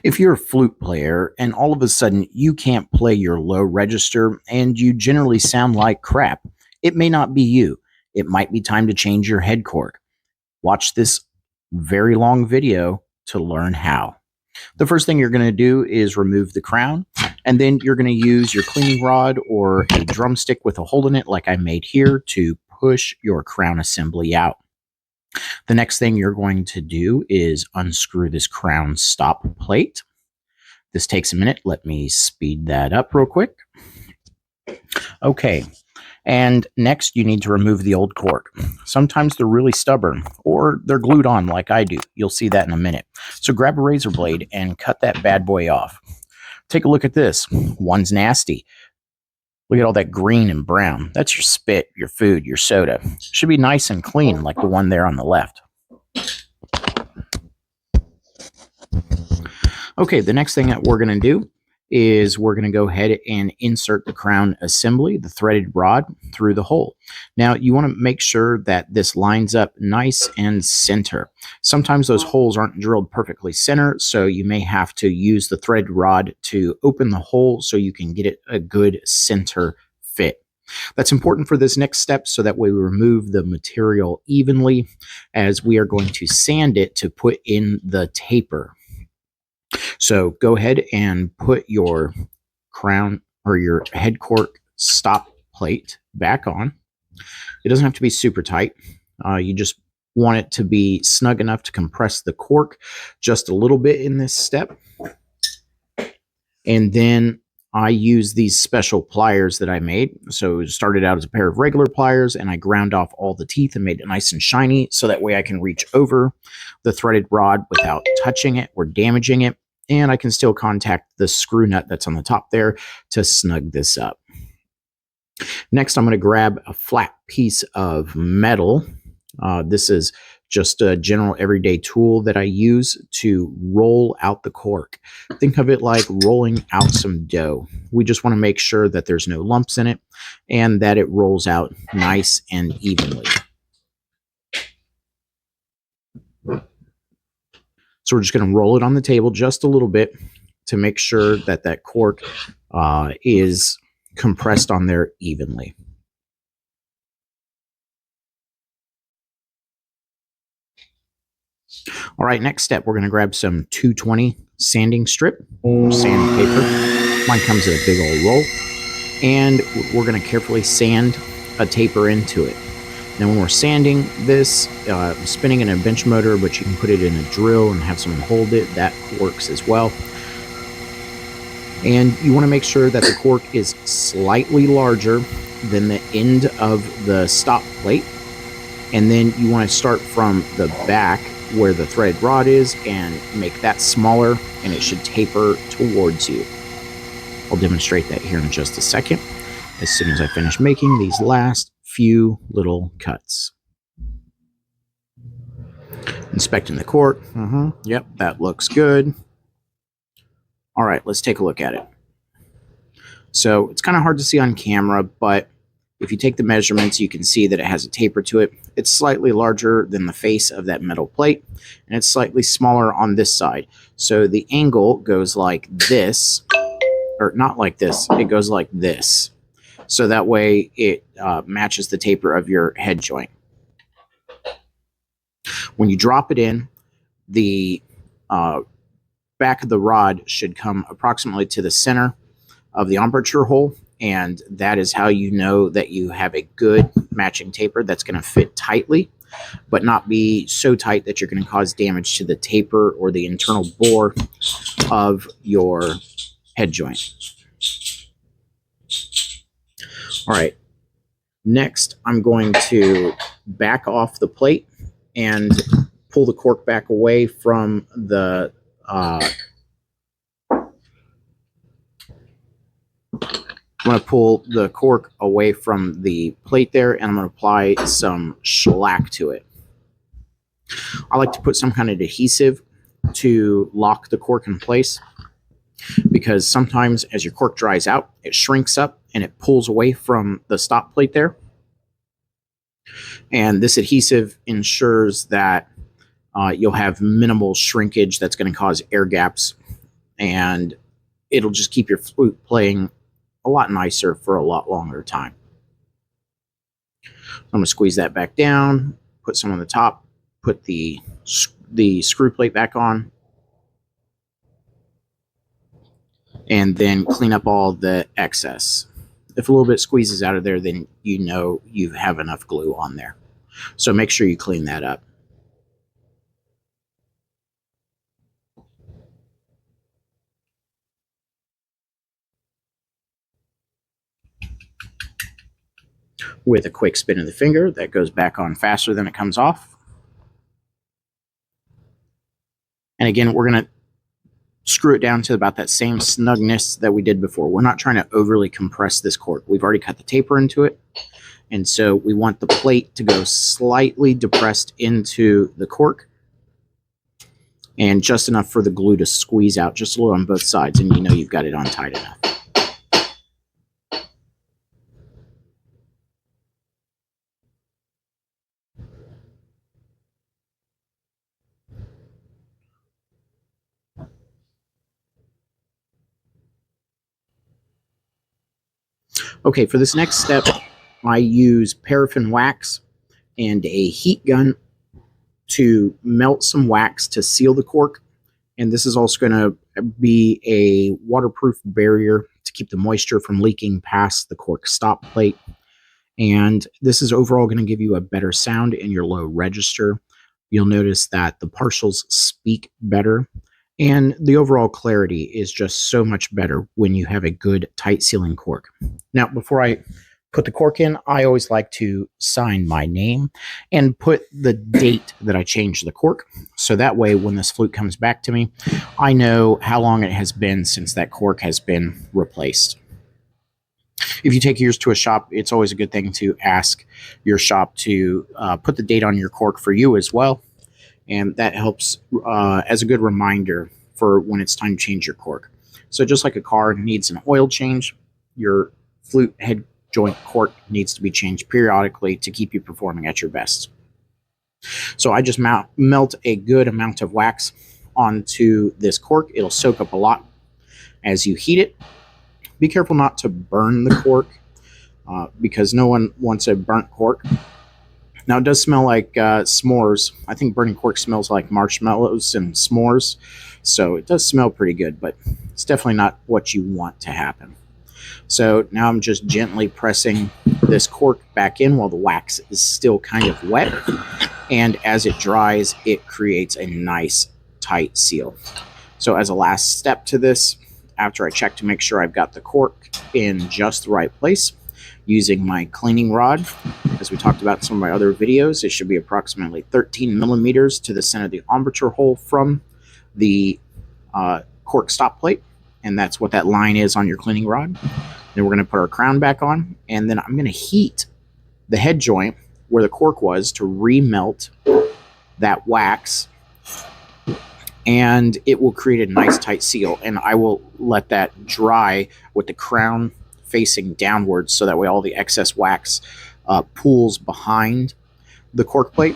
If you're a flute player and all of a sudden you can't play your low register and you generally sound like crap, it may not be you. It might be time to change your head cork. Watch this very long video to learn how. The first thing you're going to do is remove the crown, and then you're going to use your cleaning rod or a drumstick with a hole in it like I made here to push your crown assembly out. The next thing you're going to do is unscrew this crown stop plate. This takes a minute. Let me speed that up real quick. Okay, and next you need to remove the old cork. Sometimes they're really stubborn or they're glued on like I do. You'll see that in a minute. So grab a razor blade and cut that bad boy off. Take a look at this. One's nasty. Look at all that green and brown. That's your spit, your food, your soda. Should be nice and clean like the one there on the left. Okay, the next thing that we're going to do is we're going to go ahead and insert the crown assembly, the threaded rod, through the hole. Now, you want to make sure that this lines up nice and center. Sometimes those holes aren't drilled perfectly center, so you may have to use the threaded rod to open the hole so you can get it a good center fit. That's important for this next step so that way we remove the material evenly as we are going to sand it to put in the taper. So go ahead and put your crown or your head cork stop plate back on. It doesn't have to be super tight. You just want it to be snug enough to compress the cork just a little bit in this step. And then I use these special pliers that I made. So it started out as a pair of regular pliers, and I ground off all the teeth and made it nice and shiny so that way I can reach over the threaded rod without touching it or damaging it. And I can still contact the screw nut that's on the top there to snug this up. Next, I'm going to grab a flat piece of metal. This is just a general everyday tool that I use to roll out the cork. Think of it like rolling out some dough. We just want to make sure that there's no lumps in it and that it rolls out nice and evenly. So we're just going to roll it on the table just a little bit to make sure that that cork is compressed on there evenly. All right, next step, we're going to grab some 220 sanding strip, sandpaper. Mine comes in a big old roll. And we're going to carefully sand a taper into it. Now when we're sanding this, spinning in a bench motor, but you can put it in a drill and have someone hold it, that works as well. And you want to make sure that the cork is slightly larger than the end of the stop plate. And then you want to start from the back where the threaded rod is and make that smaller, and it should taper towards you. I'll demonstrate that here in just a second as soon as I finish making these last few little cuts. Inspecting the cork. Yep, that looks good. All right, let's take a look at it. So it's kind of hard to see on camera, but if you take the measurements, you can see that it has a taper to it. It's slightly larger than the face of that metal plate, and it's slightly smaller on this side. So the angle goes like this, or not like this, it goes like this. So that way it matches the taper of your head joint. When you drop it in, the back of the rod should come approximately to the center of the aperture hole, and that is how you know that you have a good matching taper that's going to fit tightly, but not be so tight that you're going to cause damage to the taper or the internal bore of your head joint. All right, next I'm going to back off the plate and pull the cork back away from the I'm going to pull the cork away from the plate there, and I'm going to apply some shellac to it. I like to put some kind of adhesive to lock the cork in place, because sometimes as your cork dries out, it shrinks up and it pulls away from the stop plate there. And this adhesive ensures that you'll have minimal shrinkage that's going to cause air gaps and it'll just keep your flute playing a lot nicer for a lot longer time. I'm going to squeeze that back down, put some on the top, put the screw plate back on, and then clean up all the excess. If a little bit squeezes out of there, then you know you have enough glue on there. So make sure you clean that up. With a quick spin of the finger, that goes back on faster than it comes off. And again, we're going to screw it down to about that same snugness that we did before. We're not trying to overly compress this cork. We've already cut the taper into it. And so we want the plate to go slightly depressed into the cork and just enough for the glue to squeeze out just a little on both sides, and you know you've got it on tight enough. Okay, for this next step, I use paraffin wax and a heat gun to melt some wax to seal the cork. And this is also going to be a waterproof barrier to keep the moisture from leaking past the cork stop plate. And this is overall going to give you a better sound in your low register. You'll notice that the partials speak better, and the overall clarity is just so much better when you have a good tight sealing cork. Now, before I put the cork in, I always like to sign my name and put the date that I changed the cork. So that way, when this flute comes back to me, I know how long it has been since that cork has been replaced. If you take yours to a shop, it's always a good thing to ask your shop to put the date on your cork for you as well. And that helps as a good reminder for when it's time to change your cork. So just like a car needs an oil change, your flute head joint cork needs to be changed periodically to keep you performing at your best. So I just melt a good amount of wax onto this cork. It'll soak up a lot as you heat it. Be careful not to burn the cork because no one wants a burnt cork. Now, it does smell like s'mores. I think burning cork smells like marshmallows and s'mores. So it does smell pretty good, but it's definitely not what you want to happen. So now I'm just gently pressing this cork back in while the wax is still kind of wet. And as it dries, it creates a nice tight seal. So as a last step to this, after I check to make sure I've got the cork in just the right place, using my cleaning rod, as we talked about in some of my other videos, it should be approximately 13 millimeters to the center of the embouchure hole from the cork stop plate, and that's what that line is on your cleaning rod. Then we're going to put our crown back on, and then I'm going to heat the head joint where the cork was to remelt that wax, and it will create a nice tight seal. And I will let that dry with the crown facing downwards so that way all the excess wax pools behind the cork plate,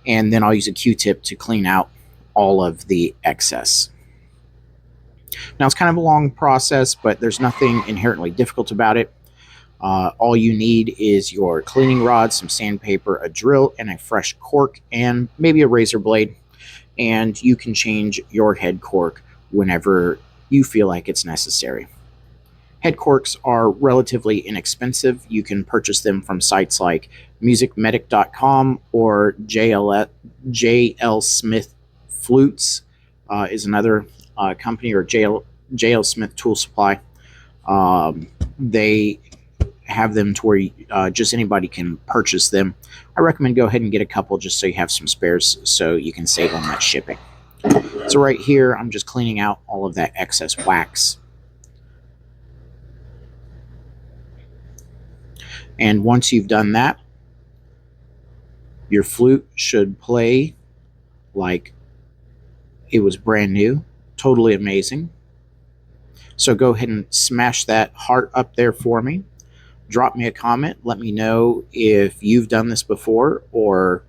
and then I'll use a Q-tip to clean out all of the excess. Now, it's kind of a long process, but there's nothing inherently difficult about it. All you need is your cleaning rod, some sandpaper, a drill, and a fresh cork, and maybe a razor blade, and you can change your head cork whenever you feel like it's necessary. Head corks are relatively inexpensive. You can purchase them from sites like musicmedic.com or JL Smith Flutes is another company, or JL Smith Tool Supply. They have them to where just anybody can purchase them. I recommend go ahead and get a couple just so you have some spares so you can save on that shipping. So right here, I'm just cleaning out all of that excess wax. And once you've done that, your flute should play like it was brand new. Totally amazing. So go ahead and smash that heart up there for me. Drop me a comment. Let me know if you've done this before, or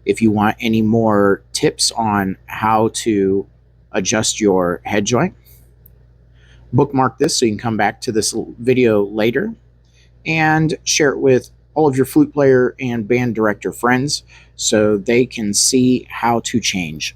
if you want any more tips on how to adjust your head joint. bookmark this so you can come back to this video later and share it with all of your flute player and band director friends so they can see how to change.